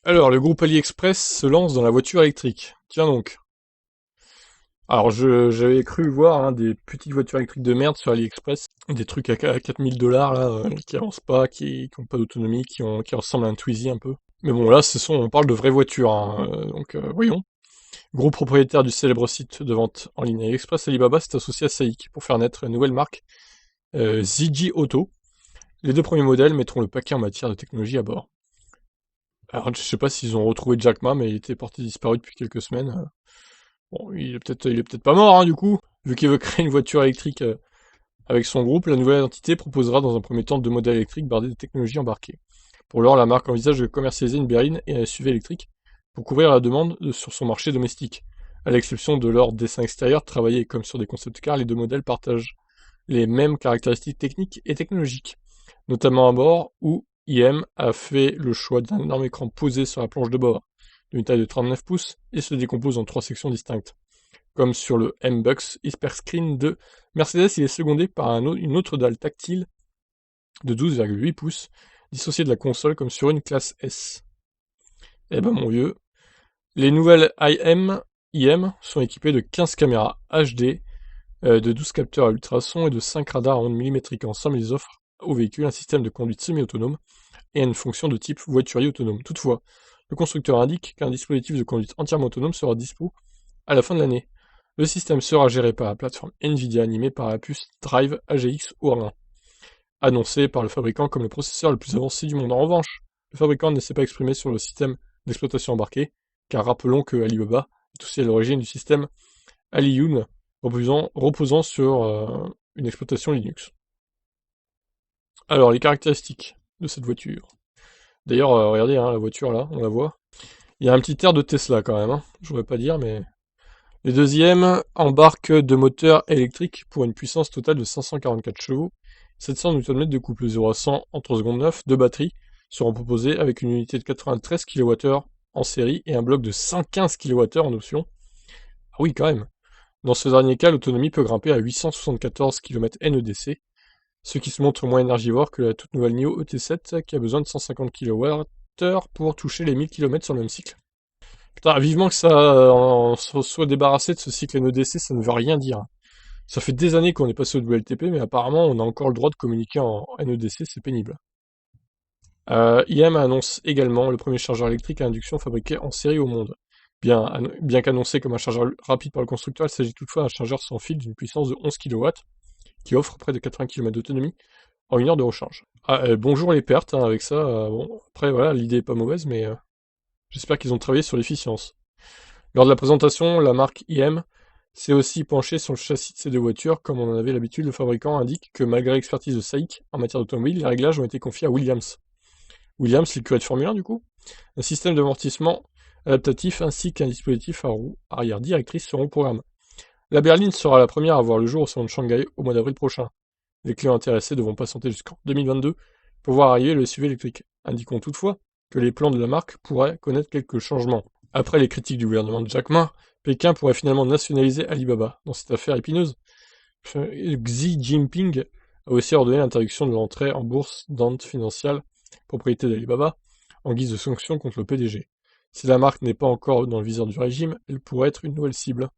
Alors, le groupe AliExpress se lance dans la voiture électrique. Tiens donc. Alors, j'avais cru voir des petites voitures électriques de merde sur AliExpress, des trucs à 4000 $ là, qui avancent pas, qui ont pas d'autonomie, qui ressemblent à un Twizy un peu. Mais bon, là, on parle de vraies voitures, hein, donc voyons. Groupe propriétaire du célèbre site de vente en ligne AliExpress, Alibaba s'est associé à SAIC pour faire naître une nouvelle marque, Zigi Auto. Les deux premiers modèles mettront le paquet en matière de technologie à bord. Alors, je sais pas s'ils ont retrouvé Jack Ma, mais il était porté disparu depuis quelques semaines. Bon, il est peut-être pas mort, hein, du coup. Vu qu'il veut créer une voiture électrique avec son groupe, la nouvelle entité proposera dans un premier temps deux modèles électriques bardés de technologies embarquées. Pour l'heure, la marque envisage de commercialiser une berline et un SUV électrique pour couvrir la demande sur son marché domestique. À l'exception de leur dessin extérieur, travaillé comme sur des concept cars, les deux modèles partagent les mêmes caractéristiques techniques et technologiques, notamment à bord où IM a fait le choix d'un énorme écran posé sur la planche de bord, d'une taille de 39 pouces, et se décompose en trois sections distinctes. Comme sur le M-Bux Hyperscreen de Mercedes, il est secondé par une autre dalle tactile de 12,8 pouces, dissociée de la console comme sur une classe S. Eh ben mon vieux, les nouvelles IM sont équipées de 15 caméras HD, de 12 capteurs à ultrasons et de 5 radars à ondes millimétriques. Ensemble, ils offrent au véhicule un système de conduite semi-autonome et une fonction de type voiturier autonome. Toutefois, le constructeur indique qu'un dispositif de conduite entièrement autonome sera dispo à la fin de l'année. Le système sera géré par la plateforme Nvidia animée par la puce Drive AGX Orin, annoncé par le fabricant comme le processeur le plus avancé du monde. En revanche, le fabricant ne s'est pas exprimé sur le système d'exploitation embarqué, car rappelons que Alibaba est aussi à l'origine du système Aliyun, reposant sur une exploitation Linux. Alors, les caractéristiques de cette voiture. D'ailleurs, regardez, hein, la voiture là, on la voit. Il y a un petit air de Tesla quand même, hein. Je voudrais pas dire, mais... Les deuxièmes embarquent deux moteurs électriques pour une puissance totale de 544 chevaux, 700 Nm de couple 0 à 100 en 3 secondes 9, deux batteries seront proposées avec une unité de 93 kWh en série et un bloc de 115 kWh en option. Ah oui, quand même. Dans ce dernier cas, l'autonomie peut grimper à 874 km NEDC, ce qui se montre moins énergivore que la toute nouvelle NIO ET7 qui a besoin de 150 kWh pour toucher les 1000 km sur le même cycle. Putain, vivement que ça on se soit débarrassé de ce cycle NEDC, ça ne veut rien dire. Ça fait des années qu'on est passé au WLTP, mais apparemment on a encore le droit de communiquer en NEDC, c'est pénible. IM annonce également le premier chargeur électrique à induction fabriqué en série au monde. Bien qu'annoncé comme un chargeur rapide par le constructeur, il s'agit toutefois d'un chargeur sans fil d'une puissance de 11 kW qui offre près de 80 km d'autonomie en une heure de recharge. Bonjour les pertes, hein, avec ça. Bon, après voilà, l'idée est pas mauvaise, mais j'espère qu'ils ont travaillé sur l'efficience. Lors de la présentation, la marque IM s'est aussi penchée sur le châssis de ces deux voitures. Comme on en avait l'habitude, le fabricant indique que malgré l'expertise de SAIC en matière d'automobile, les réglages ont été confiés à Williams. Williams, l'écurie de Formule 1 du coup. Un système d'amortissement adaptatif ainsi qu'un dispositif à roue arrière directrice seront au programme. La berline sera la première à voir le jour au salon de Shanghai au mois d'avril prochain. Les clients intéressés devront patienter jusqu'en 2022 pour voir arriver le SUV électrique. Indiquons toutefois que les plans de la marque pourraient connaître quelques changements. Après les critiques du gouvernement de Jack Ma, Pékin pourrait finalement nationaliser Alibaba. Dans cette affaire épineuse, Xi Jinping a aussi ordonné l'interdiction de l'entrée en bourse d'Ant Financial, propriété d'Alibaba, en guise de sanction contre le PDG. Si la marque n'est pas encore dans le viseur du régime, elle pourrait être une nouvelle cible.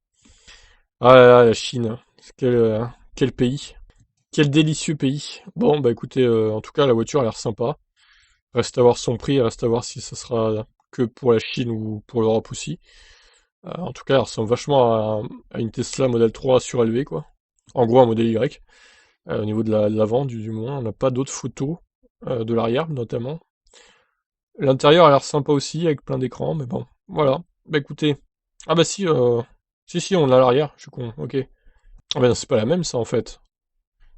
Ah là là, la Chine, quel pays. Quel délicieux pays. Bon, bah écoutez, en tout cas, la voiture a l'air sympa. Reste à voir son prix, reste à voir si ça sera que pour la Chine ou pour l'Europe aussi. En tout cas, elle ressemble vachement à une Tesla Model 3 surélevée, quoi. En gros, un modèle Y. Au niveau de l'avant, du moins, on n'a pas d'autres photos de l'arrière, notamment. L'intérieur a l'air sympa aussi, avec plein d'écrans, mais bon, voilà. Bah écoutez. Ah bah si, si, on a l'arrière, je suis con, ok. Ah bah non, c'est pas la même, ça, en fait.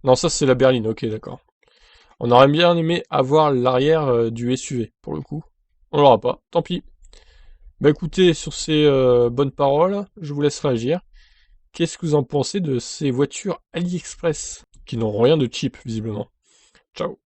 Non, ça, c'est la berline, ok, d'accord. On aurait bien aimé avoir l'arrière du SUV, pour le coup. On l'aura pas, tant pis. Bah écoutez, sur ces bonnes paroles, je vous laisse réagir. Qu'est-ce que vous en pensez de ces voitures AliExpress qui n'ont rien de cheap, visiblement? Ciao.